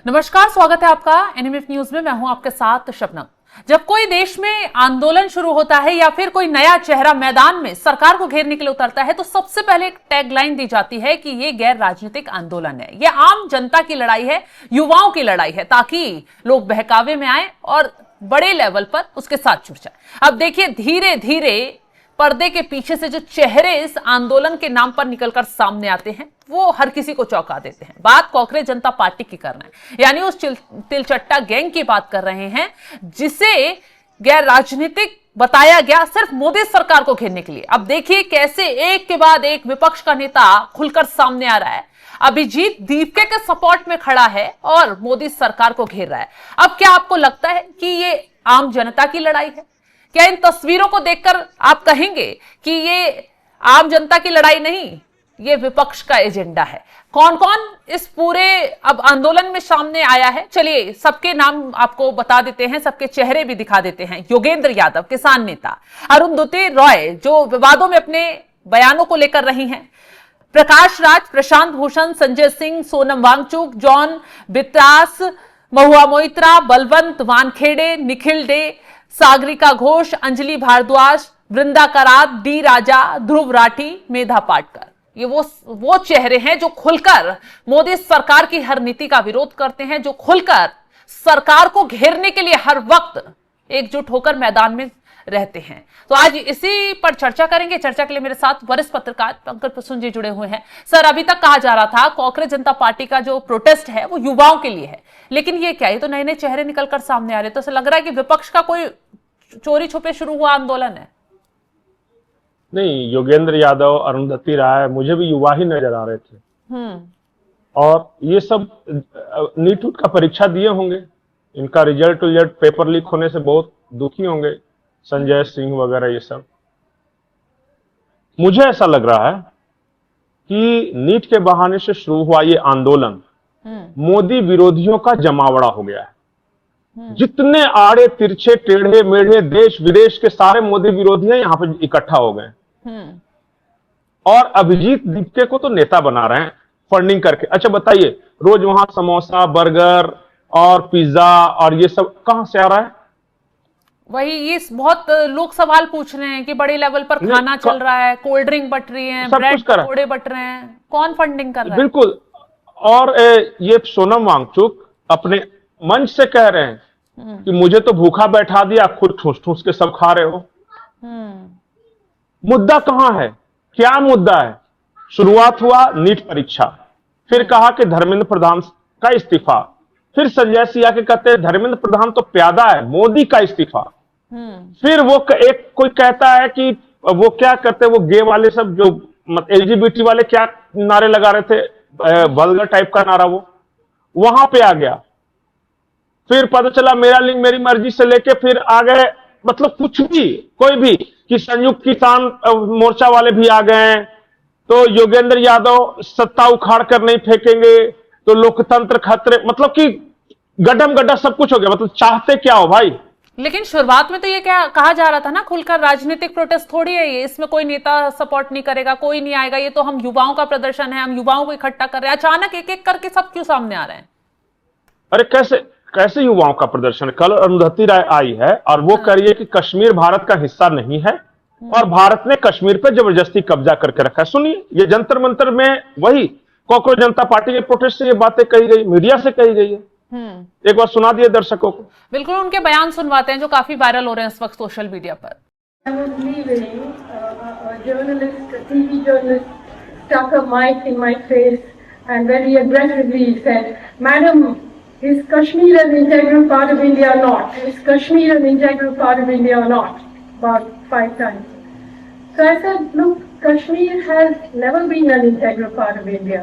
नमस्कार, स्वागत है आपका एनएमएफ न्यूज में। मैं हूं आपके साथ शबनम। जब कोई देश में आंदोलन शुरू होता है या फिर कोई नया चेहरा मैदान में सरकार को घेरने के लिए उतरता है तो सबसे पहले एक टैगलाइन दी जाती है कि ये गैर राजनीतिक आंदोलन है, ये आम जनता की लड़ाई है, युवाओं की लड़ाई है, ताकि लोग बहकावे में आए और बड़े लेवल पर उसके साथ जुड़ जाए। अब देखिए, धीरे धीरे पर्दे के पीछे से जो चेहरे इस आंदोलन के नाम पर निकलकर सामने आते हैं वो हर किसी को चौंका देते हैं। बात कांग्रेस जनता पार्टी की कर रहे हैं, यानी उस तिलचट्टा गैंग की बात कर रहे हैं जिसे गैर राजनीतिक बताया गया सिर्फ मोदी सरकार को घेरने के लिए। अब देखिए कैसे एक के बाद एक विपक्ष का नेता खुलकर सामने आ रहा है। अभिजीत दीपके के सपोर्ट में खड़ा है और मोदी सरकार को घेर रहा है। अब क्या आपको लगता है कि ये आम जनता की लड़ाई है? क्या इन तस्वीरों को देखकर आप कहेंगे कि ये आम जनता की लड़ाई नहीं, ये विपक्ष का एजेंडा है? कौन कौन इस पूरे अब आंदोलन में सामने आया है, चलिए सबके नाम आपको बता देते हैं, सबके चेहरे भी दिखा देते हैं। योगेंद्र यादव, किसान नेता; अरुंधति रॉय, जो विवादों में अपने बयानों को लेकर रही हैं; प्रकाश राज, प्रशांत भूषण, संजय सिंह, सोनम वांगचुक, जॉन बित्रास, महुआ मोइत्रा, बलवंत वानखेड़े, निखिल डे, सागरिका घोष, अंजलि भारद्वाज, वृंदा करात, डी राजा, ध्रुव राठी, मेधा पाटकर। ये वो चेहरे हैं जो खुलकर मोदी सरकार की हर नीति का विरोध करते हैं, जो खुलकर सरकार को घेरने के लिए हर वक्त एकजुट होकर मैदान में रहते हैं। तो आज इसी पर चर्चा करेंगे। चर्चा के लिए मेरे साथ वरिष्ठ पत्रकार पंकज प्रसून जी जुड़े हुए हैं। सर, अभी तक कहा जा रहा था कांग्रेस जनता पार्टी का जो प्रोटेस्ट है वो युवाओं के लिए है, लेकिन ये क्या, ये तो नए नए चेहरे निकलकर सामने आ रहे, तो ऐसा लग रहा है कि विपक्ष का कोई चोरी छुपे शुरू हुआ आंदोलन है। नहीं, योगेंद्र यादव, अरुंधति राय, मुझे भी युवा ही नजर आ रहे थे। और ये सब नीट का परीक्षा दिए होंगे, इनका रिजल्ट पेपर लीक होने से बहुत दुखी होंगे, संजय सिंह वगैरह ये सब। मुझे ऐसा लग रहा है कि नीट के बहाने से शुरू हुआ ये आंदोलन मोदी विरोधियों का जमावड़ा हो गया है। जितने आड़े तिरछे टेढ़े मेढ़े देश विदेश के सारे मोदी विरोधी यहां पे इकट्ठा हो गए और अभिजीत दीपके को तो नेता बना रहे हैं फंडिंग करके। अच्छा बताइए, रोज वहां समोसा, बर्गर और पिज्जा और ये सब कहां से आ रहा है? वही ये बहुत लोग सवाल पूछ रहे हैं कि बड़े लेवल पर खाना चल रहा है, कोल्ड ड्रिंक बट रही है, ब्रेड पकौड़े बट रहे हैं, कौन फंडिंग कर रहा है? बिल्कुल। और ये सोनम वांगचुक अपने मंच से कह रहे हैं कि मुझे तो भूखा बैठा दिया, खुद ठूस ठूस के सब खा रहे हो। मुद्दा कहां है? क्या मुद्दा है? शुरुआत हुआ नीट परीक्षा, फिर कहा कि धर्मेंद्र प्रधान का इस्तीफा, फिर संजय सिंह के कहते हैं धर्मेंद्र प्रधान तो प्यादा है, मोदी का इस्तीफा। फिर वो एक कोई कहता है कि वो क्या करते, वो गे वाले सब जो एलजीबीटी वाले क्या नारे लगा रहे थे, वल्गर टाइप का नारा, वो वहां पे आ गया। फिर पता चला मेरा लिंग मेरी मर्जी से लेके फिर आ गए, मतलब कुछ भी कोई भी, कि संयुक्त किसान मोर्चा वाले भी आ गए हैं। तो योगेंद्र यादव सत्ता उखाड़ कर नहीं फेंकेंगे तो लोकतंत्र खतरे, मतलब कि गड्ढम गड्ढा सब कुछ हो गया। मतलब चाहते क्या हो भाई? लेकिन शुरुआत में तो ये क्या कहा जा रहा था ना, खुलकर राजनीतिक प्रोटेस्ट थोड़ी है ये, इसमें कोई नेता सपोर्ट नहीं करेगा, कोई नहीं आएगा, ये तो हम युवाओं का प्रदर्शन है, हम युवाओं को इकट्ठा कर रहे हैं। अचानक एक एक करके सब क्यों सामने आ रहे हैं? अरे कैसे युवाओं का प्रदर्शन? कल अरुंधति राय आई है और वो कह रही है कि कश्मीर भारत का हिस्सा नहीं है और भारत ने कश्मीर पर जबरदस्ती कब्जा करके रखा है। सुनिए, ये जंतर मंतर में वही कांग्रेस जनता पार्टी के प्रोटेस्ट से ये बातें कही गई, मीडिया से कही गई है। एक बार सुना दिए दर्शकों को। बिल्कुल, उनके बयान सुनवाते हैं जो काफी वायरल हो रहे हैं इस वक्त सोशल मीडिया पर। Is Kashmir an integral part of India or not? Is Kashmir an integral part of India or not? About 5 times. So I said, look, Kashmir has never been an integral part of India.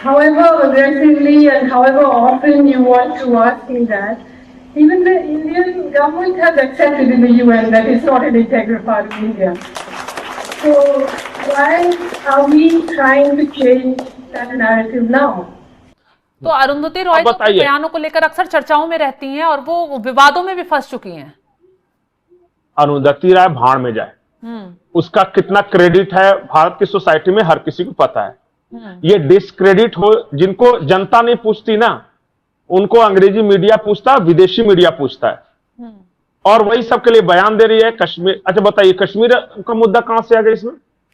However aggressively and however often you want to ask me that, even the Indian government has accepted in the UN that it's not an integral part of India. So why are we trying to change that narrative now? तो अरुंधति रॉय तो बयानों को लेकर अक्सर चर्चाओं में रहती हैं और वो विवादों में भी फंस चुकी हैं। अरुंधति राय भाड़ में जाए, उसका कितना क्रेडिट है भारत की सोसाइटी में हर किसी को पता है। ये डिसक्रेडिट हो, जिनको जनता नहीं पूछती ना, उनको अंग्रेजी मीडिया पूछता है, विदेशी मीडिया पूछता है, और वही सबके लिए बयान दे रही है। कश्मीर, अच्छा बताइए, कश्मीर का मुद्दा कहां से आ गया इसमें?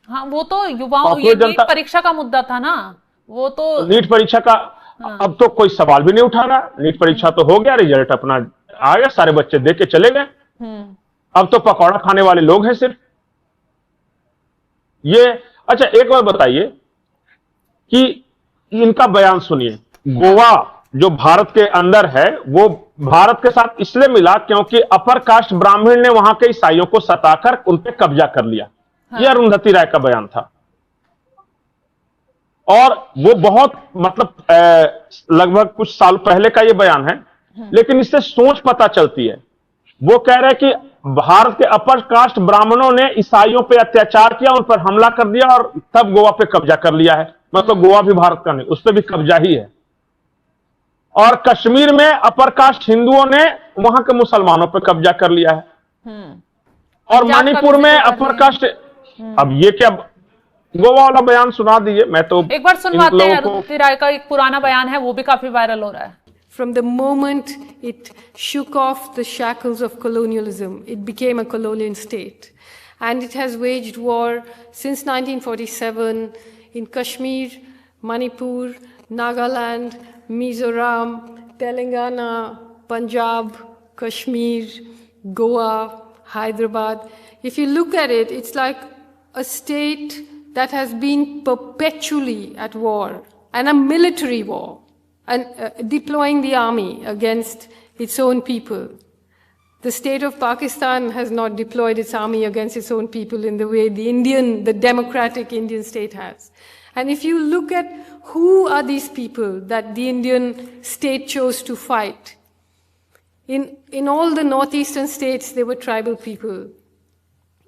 हाँ, वो तो युवाओं, ये नीट परीक्षा का मुद्दा था ना, वो तो नीट परीक्षा का अब तो कोई सवाल भी नहीं उठा रहा। नीट परीक्षा तो हो गया, रिजल्ट अपना आ गया, सारे बच्चे देख के चले गए। अब तो पकौड़ा खाने वाले लोग हैं सिर्फ ये। अच्छा एक बार बताइए कि इनका बयान सुनिए। गोवा जो भारत के अंदर है, वो भारत के साथ इसलिए मिला क्योंकि अपर कास्ट ब्राह्मण ने वहां के ईसाइयों को सताकर उन पे कब्जा कर लिया। यह अरुंधति राय का बयान था, और वो बहुत मतलब लगभग कुछ साल पहले का ये बयान है, लेकिन इससे सोच पता चलती है। वो कह रहे हैं कि भारत के अपर कास्ट ब्राह्मणों ने ईसाइयों पे अत्याचार किया, उन पर हमला कर दिया और तब गोवा पे कब्जा कर लिया है। मतलब गोवा भी भारत का नहीं, उस पर भी कब्जा ही है। और कश्मीर में अपर कास्ट हिंदुओं ने वहां के मुसलमानों पे कब्जा कर लिया है। और मणिपुर में अपर कास्ट, अब ये क्या, गोवा वाला बयान सुना दीजिए। मैं तो एक बार सुनवाते हैं। अरुंधति राय का एक पुराना बयान है, वो भी काफी वायरल हो रहा है। From the moment it shook off the shackles of colonialism, it became a colonial state. And it has waged war since 1947 in Kashmir, Manipur, Nagaland, Mizoram, Telangana, Punjab, Kashmir, Goa, Hyderabad. If you look at it, it's like a state that has been perpetually at war, and a military war, and deploying the army against its own people. The state of Pakistan has not deployed its army against its own people in the way the democratic Indian state has. And if you look at who are these people that the Indian state chose to fight, in all the northeastern states, they were tribal people.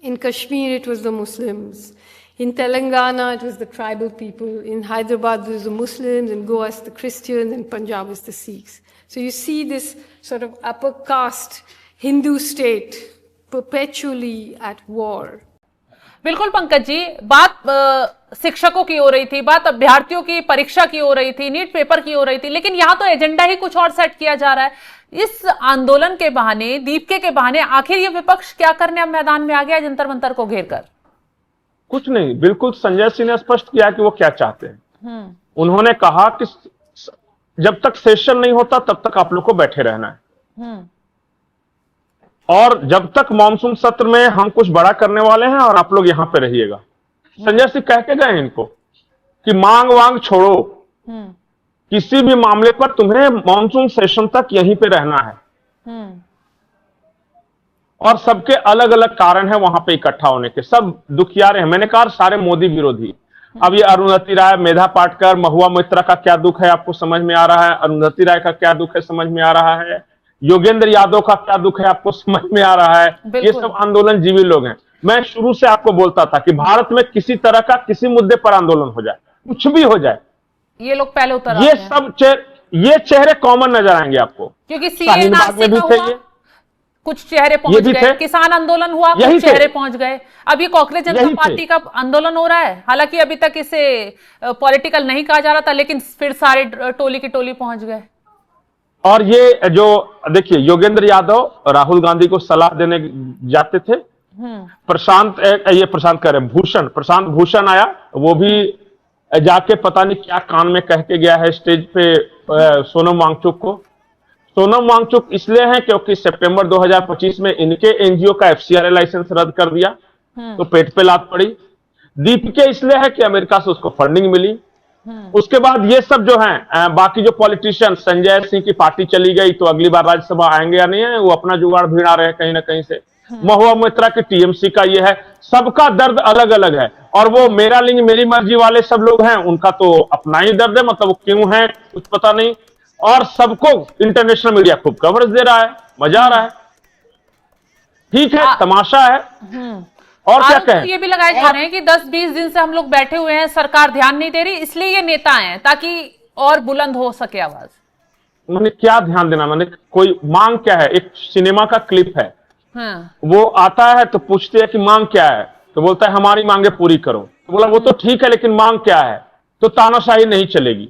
In Kashmir, it was the Muslims. In Telangana, it was the tribal people. In Hyderabad, it was the Muslims. In Goa, it's the Christians. In Punjab, it's the Sikhs. So you see this sort of upper caste Hindu state perpetually at war. बिल्कुल पंकज जी, बात शिक्षकों की हो रही थी, बात अभ्यर्थियों की परीक्षा की हो रही थी, नीट पेपर की हो रही थी, लेकिन यहां तो एजेंडा ही कुछ और सेट किया जा रहा है। इस आंदोलन के बहाने, दीपके के बहाने, आखिर ये विपक्ष क्या करने अब मैदान में आ गया जंतर मंतर को घेर कर? कुछ नहीं, बिल्कुल संजय सिंह ने स्पष्ट किया कि वो क्या चाहते हैं। उन्होंने कहा कि जब तक सेशन नहीं होता तब तक आप लोग को बैठे रहना है, और जब तक मानसून सत्र में हम कुछ बड़ा करने वाले हैं और आप लोग यहां पे रहिएगा। संजय सिंह कह के गए इनको कि मांग वांग छोड़ो, किसी भी मामले पर तुम्हें मानसून सेशन तक यहीं पे रहना है। और सबके अलग अलग कारण है वहां पे इकट्ठा होने के, सब दुखियारे हैं। मैंने कहा सारे मोदी विरोधी। अब ये अरुंधति राय, मेधा पाटकर, महुआ मोइत्रा का क्या दुख है आपको समझ में आ रहा है? अरुंधति राय का क्या दुख है समझ में आ रहा है? योगेंद्र यादव का क्या दुख है आपको समझ में आ रहा है? ये सब आंदोलन जीवी लोग हैं। मैं शुरू से आपको बोलता था कि भारत में किसी तरह का किसी मुद्दे पर आंदोलन हो जाए, कुछ भी हो जाए, ये लोग पहले उतर ये सब ये चेहरे कॉमन नजर आएंगे आपको। क्योंकि सीएनआरसी का हुआ, कुछ चेहरे पहुंच गए, किसान आंदोलन हुआ, कुछ चेहरे पहुंच गए, अब ये कांग्रेस जनता पार्टी का आंदोलन हो रहा है। हालांकि अभी तक इसे पॉलिटिकल नहीं कहा जा रहा था, लेकिन फिर सारे टोली की टोली पहुंच गए। और ये जो देखिए, योगेंद्र यादव राहुल गांधी को सलाह देने जाते थे, प्रशांत कह रहे प्रशांत भूषण आया, वो भी जाके पता नहीं क्या कान में कह के गया है स्टेज पे सोनम वांगचुक को। सोनम वांगचुक इसलिए है क्योंकि सितंबर 2025 में इनके एनजीओ का एफसीआरए लाइसेंस रद्द कर दिया, तो पेट पे लात पड़ी। दीपिका इसलिए है कि अमेरिका से उसको फंडिंग मिली। उसके बाद ये सब जो हैं बाकी जो पॉलिटिशियन, संजय सिंह की पार्टी चली गई तो अगली बार राज्यसभा आएंगे या नहीं है, वो अपना जुगाड़ भिड़ा रहे हैं कहीं ना कहीं से। महुआ मोइत्रा की टीएमसी का ये है, सबका दर्द अलग अलग है। और वो मेरा लिंग मेरी मर्जी वाले सब लोग हैं, उनका तो अपना ही दर्द है, मतलब वो क्यों है कुछ पता नहीं। और सबको इंटरनेशनल मीडिया खूब कवरेज दे रहा है, मजा आ रहा है, ठीक है, तमाशा है। और क्या कहें? ये भी लगाए जा रहे हैं कि 10-20 दिन से हम लोग बैठे हुए हैं, सरकार ध्यान नहीं दे रही, इसलिए ये नेता आए ताकि और बुलंद हो सके आवाज। मैंने क्या ध्यान देना, मैंने कोई मांग क्या है? एक सिनेमा का क्लिप है, हाँ। वो आता है तो पूछते हैं कि मांग क्या है, तो बोलता है हमारी मांगे पूरी करो। तो बोला वो तो ठीक है लेकिन मांग क्या है, तो तानाशाही नहीं चलेगी।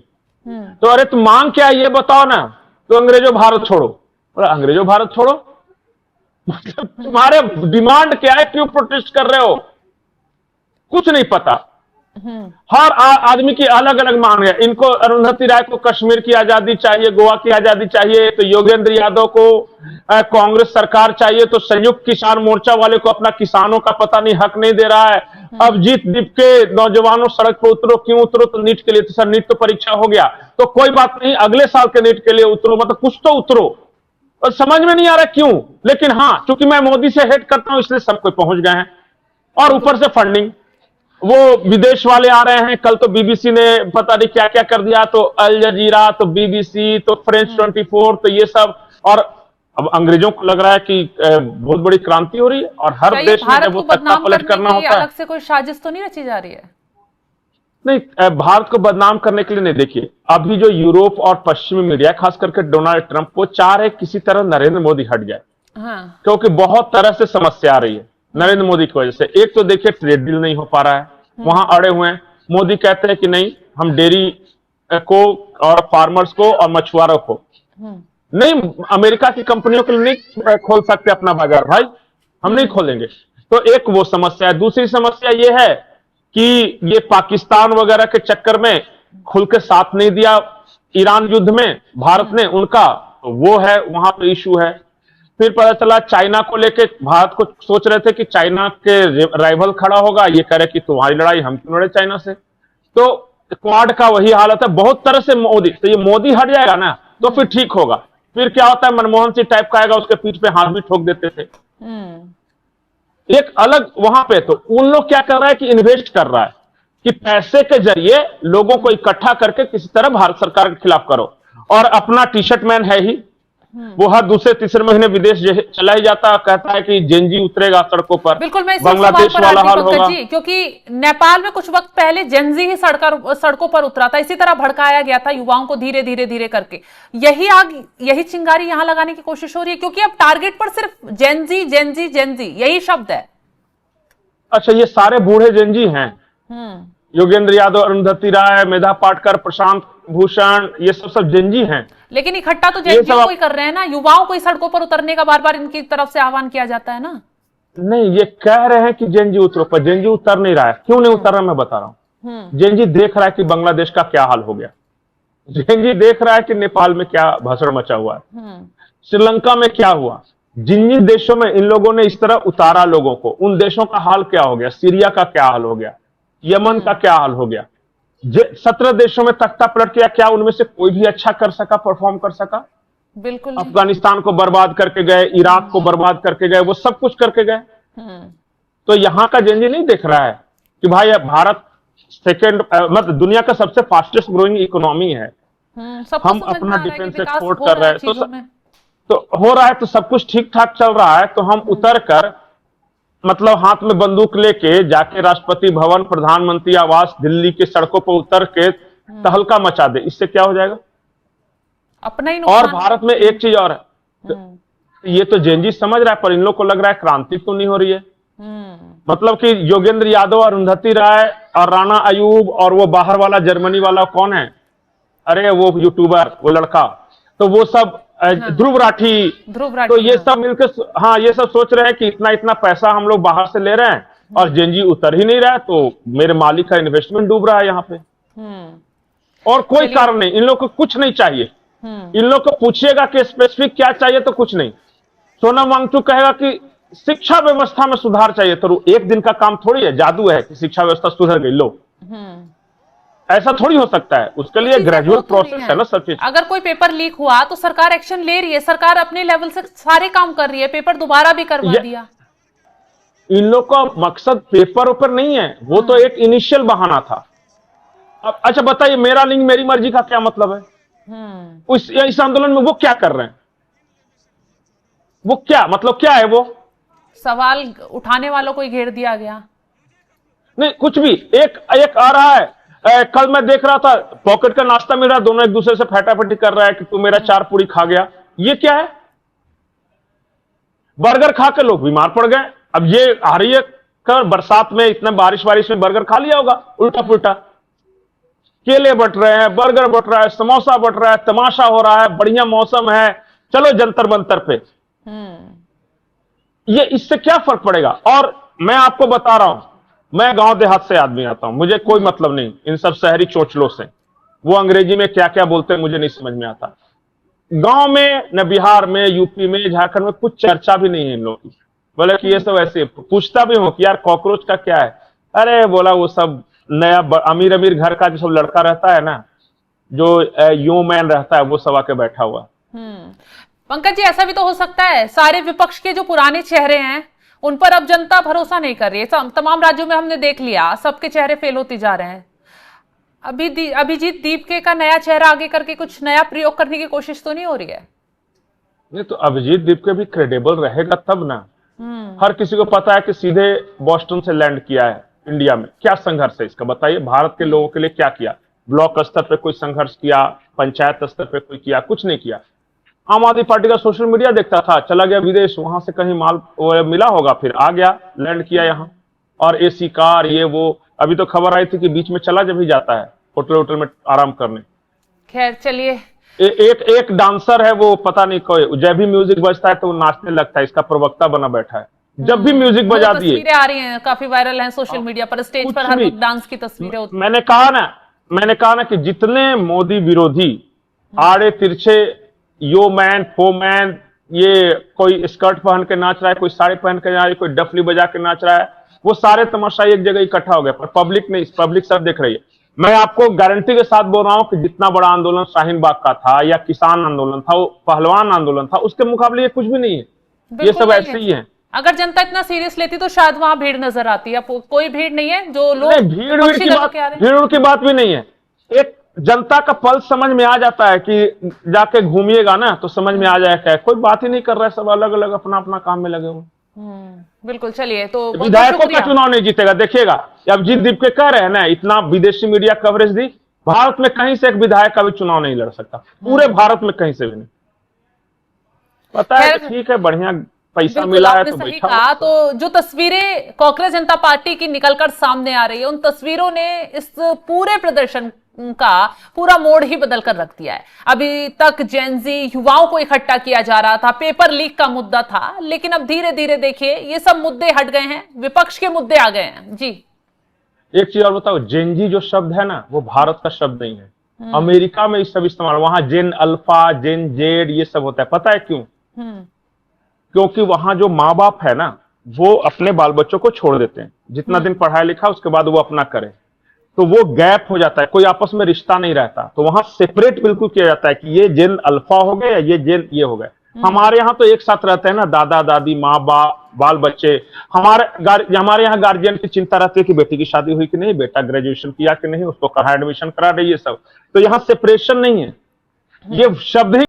तो अरे तो मांग क्या है ये बताओ ना, तो अंग्रेजों भारत छोड़ो। बोला अंग्रेजों भारत छोड़ो, मतलब तुम्हारे डिमांड क्या है, क्यों प्रोटेस्ट कर रहे हो, कुछ नहीं पता। हर आदमी की अलग अलग मांग है। इनको अरुंधति राय को कश्मीर की आजादी चाहिए, गोवा की आजादी चाहिए, तो योगेंद्र यादव को कांग्रेस सरकार चाहिए, तो संयुक्त किसान मोर्चा वाले को अपना किसानों का पता नहीं हक नहीं दे रहा है। अब जीत दीप के नौजवानों सड़क पर उतरो, क्यों उतरो, तो नीट के लिए, तो सर नीट तो परीक्षा हो गया, तो कोई बात नहीं अगले साल के नीट के लिए उतरो, मतलब कुछ तो उतरो। और समझ में नहीं आ रहा क्यों, लेकिन हाँ चूंकि मैं मोदी से हेट करता हूं इसलिए सब कोई पहुंच गए हैं। और ऊपर से फंडिंग, वो विदेश वाले आ रहे हैं। कल तो बीबीसी ने पता नहीं क्या क्या कर दिया, तो अल जजीरा, तो बीबीसी, तो फ्रेंच 24, तो ये सब। और अब अंग्रेजों को लग रहा है कि बहुत बड़ी क्रांति हो रही है, और हर क्या ये देश में भारत जब वो को तख्ता बदनाम पलट करने करना के लिए होता है। अलग से कोई साजिश तो नहीं रची जा रही है? नहीं, भारत को बदनाम करने के लिए नहीं। देखिए अभी जो यूरोप और पश्चिमी मीडिया, खास करके डोनाल्ड ट्रंप, वो चाह रहे किसी तरह नरेंद्र मोदी हट जाए, हाँ। क्योंकि बहुत तरह से समस्या आ रही है नरेंद्र मोदी की वजह से। एक तो देखिए ट्रेड डील नहीं हो पा रहा है, वहां अड़े हुए हैं। मोदी कहते हैं कि नहीं हम डेयरी को और फार्मर्स को और मछुआरों को नहीं, अमेरिका की कंपनियों के लिए नहीं खोल सकते अपना बाजार, भाई हम नहीं खोलेंगे। तो एक वो समस्या है। दूसरी समस्या ये है कि ये पाकिस्तान वगैरह के चक्कर में खुल के साथ नहीं दिया ईरान युद्ध में भारत ने उनका, तो वो है वहां पे इशू है। फिर पता चला चाइना को लेके भारत को सोच रहे थे कि चाइना के राइवल खड़ा होगा, ये कह रहे कि तुम्हारी लड़ाई हम क्यों लड़े चाइना से। तो क्वाड का वही हालत है बहुत तरह से। मोदी, तो ये मोदी हट जाएगा ना तो फिर ठीक होगा। फिर क्या होता है, मनमोहन सिंह टाइप का आएगा, उसके पीठ पे हाथ भी ठोक देते थे। एक अलग वहां पे तो उन लोग क्या कर रहा है कि इन्वेस्ट कर रहा है कि पैसे के जरिए लोगों को इकट्ठा करके किसी तरह भारत सरकार के खिलाफ करो। और अपना टी शर्ट मैन है ही, वो हर दूसरे तीसरे महीने विदेश चला ही जाता, कहता है कि जेनजी उतरेगा सड़कों पर। बिल्कुल, मैं इसी बांग्लादेश सवाल पर वाला हाल आती होगा जी, क्योंकि नेपाल में कुछ वक्त पहले जेनजी ही सड़कों पर उतरा था, इसी तरह भड़काया गया था युवाओं को धीरे धीरे धीरे करके। यही आग, यही चिंगारी यहां लगाने की कोशिश हो रही है, क्योंकि अब टारगेट पर सिर्फ जेनजी जेनजी जेनजी यही शब्द है। अच्छा, ये सारे बूढ़े जेनजी हैं? योगेंद्र यादव, अरुंधति राय, मेधा पाटकर, प्रशांत भूषण, ये सब जेनजी हैं। लेकिन इकट्ठा तो जेनजी को ही कर रहे हैं ना, युवाओं को ही सड़कों पर उतरने का बार बार इनकी तरफ से आह्वान किया जाता है ना। नहीं, ये कह रहे हैं कि जेनजी उतरो, पर जेनजी उतर नहीं रहा है। क्यों नहीं उतर रहा मैं बता रहा हूं। जेनजी देख रहा है कि बांग्लादेश का क्या हाल हो गया, जेनजी देख रहा है कि नेपाल में क्या भसड़ मचा हुआ है, श्रीलंका में क्या हुआ। जिन जिन देशों में इन लोगों ने इस तरह उतारा लोगों को, उन देशों का हाल क्या हो गया, सीरिया का क्या हाल हो गया, यमन का क्या हाल हो गया। 17 देशों में तख्ता पलट किया, क्या उनमें से कोई भी अच्छा कर सका, परफॉर्म कर सका? बिल्कुल। अफगानिस्तान को बर्बाद करके गए, इराक को बर्बाद करके गए, वो सब कुछ करके गए। तो यहां का जेनजी नहीं देख रहा है कि भाई भारत सेकेंड, मतलब दुनिया का सबसे फास्टेस्ट ग्रोइंग इकोनॉमी है, हम अपना डिफेंस एक्सपोर्ट कर रहे हैं, तो हो रहा है, तो सब कुछ ठीक ठाक चल रहा है, तो हम उतर कर मतलब हाथ में बंदूक लेके जाके राष्ट्रपति भवन, प्रधानमंत्री आवास, दिल्ली के सड़कों पर उतर के तहलका मचा दे, इससे क्या हो जाएगा? अपना ही। और भारत में एक चीज और है, ये तो जेनजी समझ रहा है, पर इन लोग को लग रहा है क्रांति तो नहीं हो रही है। मतलब कि योगेंद्र यादव, अरुंधति राय और राणा अयूब और वो बाहर वाला जर्मनी वाला कौन है, अरे वो यूट्यूबर, वो लड़का, तो वो सब ध्रुव राठी, तो ये सब मिलकर, हाँ, ये सब सोच रहे हैं कि इतना इतना पैसा हम लोग बाहर से ले रहे हैं और जेनजी उतर ही नहीं रहा है, तो मेरे मालिक का इन्वेस्टमेंट डूब रहा है यहाँ पे। और कोई कारण नहीं, इन लोग को कुछ नहीं चाहिए। इन लोग को पूछिएगा कि स्पेसिफिक क्या चाहिए, तो कुछ नहीं। सोनम वांगचुक कहेगा कि शिक्षा व्यवस्था में सुधार चाहिए, तो एक दिन का काम थोड़ी है, जादू है कि शिक्षा व्यवस्था सुधर गई, लो ऐसा थोड़ी हो सकता है, उसके लिए ग्रेजुअल प्रोसेस है ना सब चीज। अगर कोई पेपर लीक हुआ तो सरकार एक्शन ले रही है, सरकार अपने लेवल से सारे काम कर रही है, पेपर दोबारा भी करवा दिया। इन लोग का मकसद पेपर ऊपर नहीं है, वो तो एक इनिशियल बहाना था। अब अच्छा बताइए, मेरा लिंग मेरी मर्जी का क्या मतलब है? इस आंदोलन में वो क्या कर रहे हैं, वो क्या मतलब क्या है? वो सवाल उठाने वालों को ही घेर दिया गया। नहीं, कुछ भी एक आ रहा है। कल मैं देख रहा था, पॉकेट का नाश्ता मिल रहा, दोनों एक दूसरे से फटाफटी कर रहा है कि तू मेरा 4 पूरी खा गया। ये क्या है? बर्गर खा के लोग बीमार पड़ गए। अब ये आ रही है कर बरसात में, इतना बारिश में बर्गर खा लिया होगा उल्टा पुल्टा। केले बट रहे हैं, बर्गर बट रहा है, समोसा बट रहा है, तमाशा हो रहा है, बढ़िया मौसम है, चलो जंतर मंतर पे। ये इससे क्या फर्क पड़ेगा? और मैं आपको बता रहा हूं, मैं गांव देहात से आदमी आता हूं, मुझे कोई मतलब नहीं इन सब शहरी चोचलों से। वो अंग्रेजी में क्या क्या बोलते हैं मुझे नहीं समझ में आता। गांव में न बिहार में, यूपी में, झारखंड में कुछ चर्चा भी नहीं है इन लोगों की। बोले कि ये सब ऐसे, पूछता भी हूं कि यार कॉकरोच का क्या है? अरे बोला वो सब नया अमीर अमीर घर का जो सब लड़का रहता है ना, जो यो मैन रहता है, वो सब आके बैठा हुआ। पंकज जी, ऐसा भी तो हो सकता है सारे विपक्ष के जो पुराने चेहरे हैं उन पर अब जनता भरोसा नहीं कर रही है। तमाम राज्यों में हमने देख लिया, सबके चेहरे फेल होते जा रहे हैं। अभिजीत दीपके का नया चेहरा आगे करके कुछ नया प्रयोग करने की कोशिश तो नहीं हो रही है? नहीं तो अभिजीत दीपके भी क्रेडिबल रहेगा तब ना। हर किसी को पता है कि सीधे बॉस्टन से लैंड किया है इंडिया में। क्या संघर्ष है इसका बताइए? भारत के लोगों के लिए क्या किया? ब्लॉक स्तर पे कोई संघर्ष किया? पंचायत स्तर पे कोई किया? कुछ नहीं किया। आम आदमी पार्टी का सोशल मीडिया देखता था, चला गया विदेश, वहां से कहीं माल मिला होगा, फिर आ गया, लैंड किया यहाँ, और एसी कार ये वो। अभी तो खबर आई थी कि बीच में चला जब भी जाता है होटल में आराम करने। खैर चलिए, एक डांसर है, वो पता नहीं कोई, जब भी म्यूजिक बजता है तो वो नाचने लगता है, इसका प्रवक्ता बना बैठा है। जब भी म्यूजिक बजा दिए, तस्वीरें आ रही हैं, काफी वायरल हैं सोशल मीडिया पर, स्टेज पर हर वक्त डांस की तस्वीरें होती। मैंने कहा ना कि जितने मोदी विरोधी आड़े तिरछे यो मैन फो मैन, ये कोई स्कर्ट पहन के नाच रहा है, कोई साड़ी पहन के नाच रहा है, कोई डफली बजा के नाच रहा है, वो सारे तमाशाई एक जगह इकट्ठा हो गए, पर पब्लिक नहीं, पब्लिक सब देख रही है। मैं आपको गारंटी के साथ बोल रहा हूं कि जितना बड़ा आंदोलन शाहीन बाग का था या किसान आंदोलन था, वो पहलवान आंदोलन था, उसके मुकाबले ये कुछ भी नहीं है। ये सब ऐसे ही है। अगर जनता इतना सीरियस लेती तो शायद वहां भीड़ नजर आती है। कोई भीड़ नहीं है जो लोग भीड़ की बात भी नहीं है। एक जनता का पल्स समझ में आ जाता है कि जाके घूमिएगा ना तो समझ में आ जाएगा। कोई बात ही नहीं कर रहा है, सब अलग अलग अपना अपना काम में लगे हुए। बिल्कुल। चलिए, तो विधायकों का चुनाव नहीं जीतेगा, देखिएगा। अभिजीत दीपके कह रहे हैं ना, इतना विदेशी मीडिया कवरेज दी, भारत में कहीं से एक विधायक का भी चुनाव नहीं लड़ सकता, पूरे भारत में कहीं से भी नहीं। पता है कि ठीक है, बढ़िया पैसा मिला है तो सही कहा। तो जो तस्वीरें कांग्रेस जनता पार्टी की निकलकर सामने आ रही है, उन तस्वीरों ने इस पूरे प्रदर्शन का पूरा मोड़ ही बदल कर रख दिया है। अभी तक जेनजी युवाओं को इकट्ठा किया जा रहा था, पेपर लीक का मुद्दा था, लेकिन अब धीरे धीरे देखिए ये सब मुद्दे हट गए हैं, विपक्ष के मुद्दे आ गए हैं। जी, एक चीज और बताओ, जेनजी जो शब्द है ना, वो भारत का शब्द नहीं है। अमेरिका में इस सब इस्तेमाल, वहां जेन अल्फा, जेन जेड ये सब होता है। पता है क्यों? क्योंकि वहां जो माँ बाप है ना, वो अपने बाल बच्चों को छोड़ देते हैं, जितना दिन पढ़ाया लिखा उसके बाद वो अपना करे, तो वो गैप हो जाता है, कोई आपस में रिश्ता नहीं रहता, तो वहां सेपरेट बिल्कुल किया जाता है कि ये जेन अल्फा हो गए, ये जेन ये हो गए। हमारे यहाँ तो एक साथ रहते हैं ना, दादा दादी, माँ बाप, बाल बच्चे। हमारे यहाँ गार्जियन की चिंता रहती है कि बेटी की शादी हुई कि नहीं, बेटा ग्रेजुएशन किया कि नहीं, उसको कहाँ एडमिशन करा रही है, सब। तो यहाँ सेपरेशन नहीं है, ये शब्द ही